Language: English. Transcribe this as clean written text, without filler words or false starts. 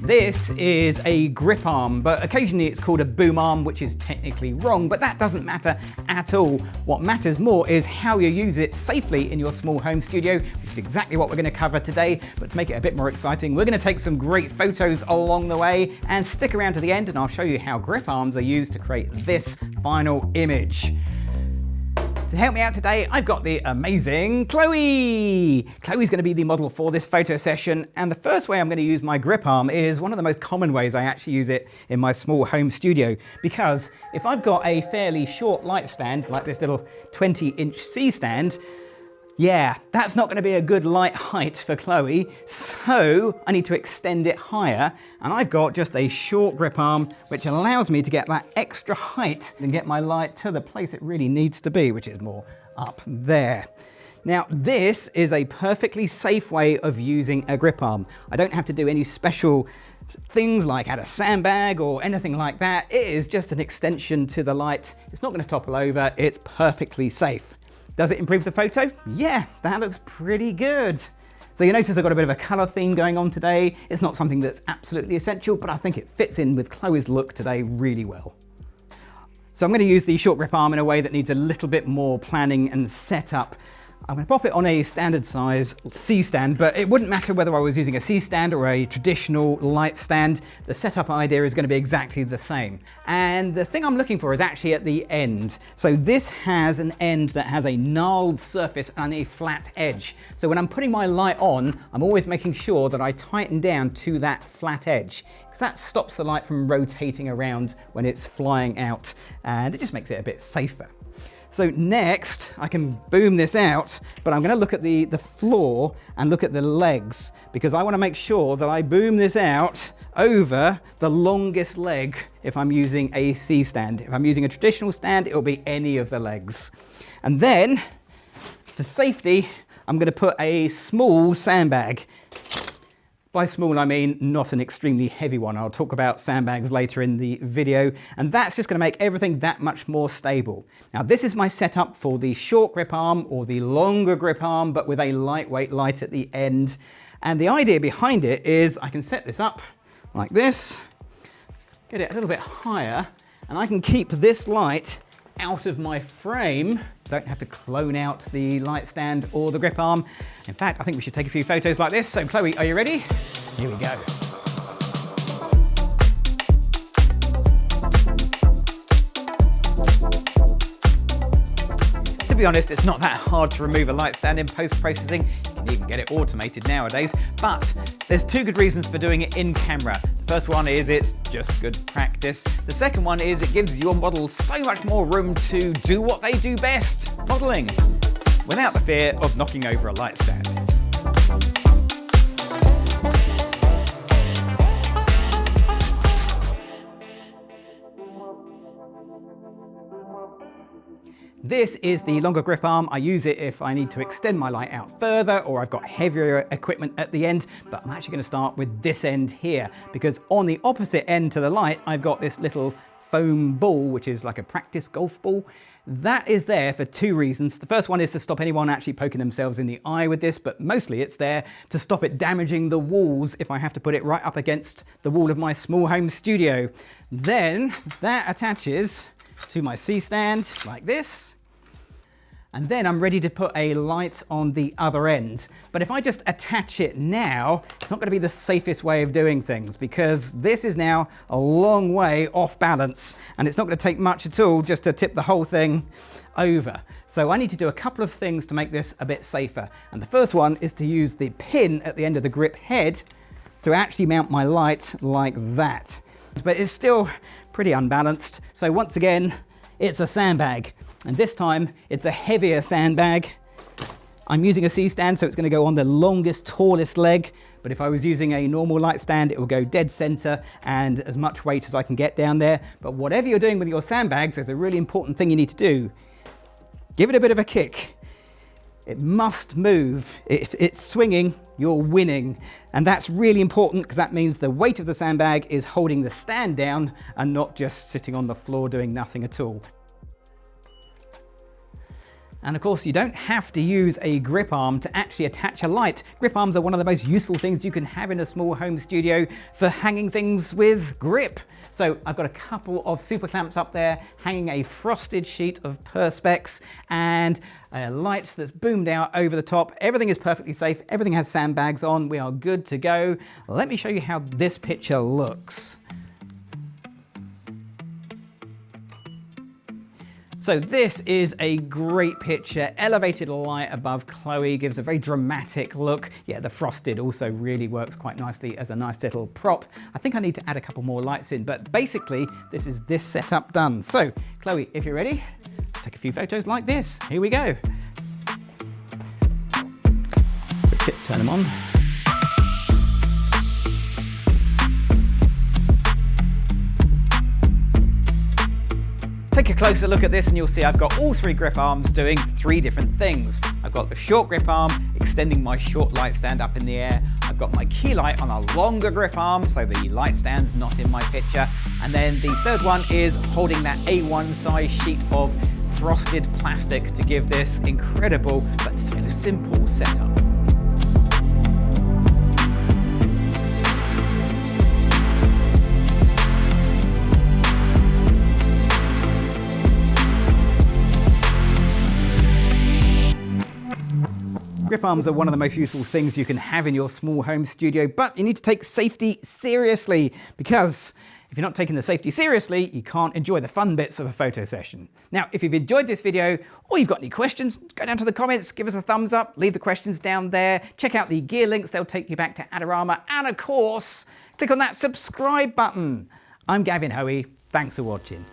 This is a grip arm, but occasionally it's called a boom arm, which is technically wrong, but that doesn't matter at all. What matters more is how you use it safely in your small home studio, which is exactly what we're going to cover today. But to make it a bit more exciting, we're going to take some great photos along the way, and stick around to the end and I'll show you how grip arms are used to create this final image. To help me out today, I've got the amazing Chloe. Chloe's going to be the model for this photo session, and the first way I'm going to use my grip arm is one of the most common ways I actually use it in my small home studio, because if I've got a fairly short light stand, like this little 20-inch C-stand, yeah, that's not going to be a good light height for Chloe, so I need to extend it higher, and I've got just a short grip arm which allows me to get that extra height and get my light to the place it really needs to be, which is more up there. Now, this is a perfectly safe way of using a grip arm. I don't have to do any special things like add a sandbag or anything like that. It is just an extension to the light. It's not going to topple over. It's perfectly safe. Does it improve the photo? Yeah, that looks pretty good. So you notice I've got a bit of a color theme going on today. It's not something that's absolutely essential, but I think it fits in with Chloe's look today really well. So I'm going to use the short grip arm in a way that needs a little bit more planning and setup. I'm going to pop it on a standard size C-stand, but it wouldn't matter whether I was using a C-stand or a traditional light stand. The setup idea is going to be exactly the same. And the thing I'm looking for is actually at the end. So this has an end that has a gnarled surface and a flat edge. So when I'm putting my light on, I'm always making sure that I tighten down to that flat edge, because that stops the light from rotating around when it's flying out, and it just makes it a bit safer. So next, I can boom this out, but I'm going to look at the floor and look at the legs, because I want to make sure that I boom this out over the longest leg if I'm using a C-stand. If I'm using a traditional stand, it'll be any of the legs. And then, for safety, I'm going to put a small sandbag. By small, I mean not an extremely heavy one. I'll talk about sandbags later in the video, and that's just going to make everything that much more stable. Now, this is my setup for the short grip arm or the longer grip arm, but with a lightweight light at the end. And the idea behind it is I can set this up like this, get it a little bit higher, and I can keep this light out of my frame. Don't have to clone out the light stand or the grip arm. In fact, I think we should take a few photos like this. So Chloe, are you ready? Here we go. To be honest, it's not that hard to remove a light stand in post-processing. You can even get it automated nowadays, but there's two good reasons for doing it in camera. The first one is it's just good practice. The second one is it gives your model so much more room to do what they do best, modeling, without the fear of knocking over a light stand. This is the longer grip arm. I use it if I need to extend my light out further or I've got heavier equipment at the end, but I'm actually going to start with this end here, because on the opposite end to the light, I've got this little foam ball, which is like a practice golf ball. That is there for two reasons. The first one is to stop anyone actually poking themselves in the eye with this, but mostly it's there to stop it damaging the walls if I have to put it right up against the wall of my small home studio. Then that attaches to my C-stand like this, and then I'm ready to put a light on the other end. But if I just attach it now, it's not going to be the safest way of doing things, because this is now a long way off balance, and it's not going to take much at all just to tip the whole thing over. So I need to do a couple of things to make this a bit safer. And the first one is to use the pin at the end of the grip head to actually mount my light like that. But it's still pretty unbalanced. So once again, it's a sandbag. And this time it's a heavier sandbag. I'm using a C-stand, so it's going to go on the longest, tallest leg. But if I was using a normal light stand, it will go dead center and as much weight as I can get down there. But whatever you're doing with your sandbags, there's a really important thing you need to do. Give it a bit of a kick. It must move. If it's swinging, you're winning. And that's really important, because that means the weight of the sandbag is holding the stand down and not just sitting on the floor doing nothing at all. And of course, you don't have to use a grip arm to actually attach a light. Grip arms are one of the most useful things you can have in a small home studio for hanging things with grip. So I've got a couple of super clamps up there, hanging a frosted sheet of Perspex and a light that's boomed out over the top. Everything is perfectly safe. Everything has sandbags on. We are good to go. Let me show you how this picture looks. So this is a great picture. Elevated light above Chloe gives a very dramatic look. Yeah, the frosted also really works quite nicely as a nice little prop. I think I need to add a couple more lights in, but basically this is this setup done. So Chloe, if you're ready, take a few photos like this. Here we go. Quick tip, turn them on. Take a closer look at this and you'll see I've got all three grip arms doing three different things. I've got the short grip arm extending my short light stand up in the air. I've got my key light on a longer grip arm so the light stand's not in my picture. And then the third one is holding that A1 size sheet of frosted plastic to give this incredible but so simple setup. Grip arms are one of the most useful things you can have in your small home studio, but you need to take safety seriously, because if you're not taking the safety seriously, you can't enjoy the fun bits of a photo session. Now, if you've enjoyed this video or you've got any questions, go down to the comments, give us a thumbs up, leave the questions down there, check out the gear links, they'll take you back to Adorama, and of course, click on that subscribe button. I'm Gavin Hoey, thanks for watching.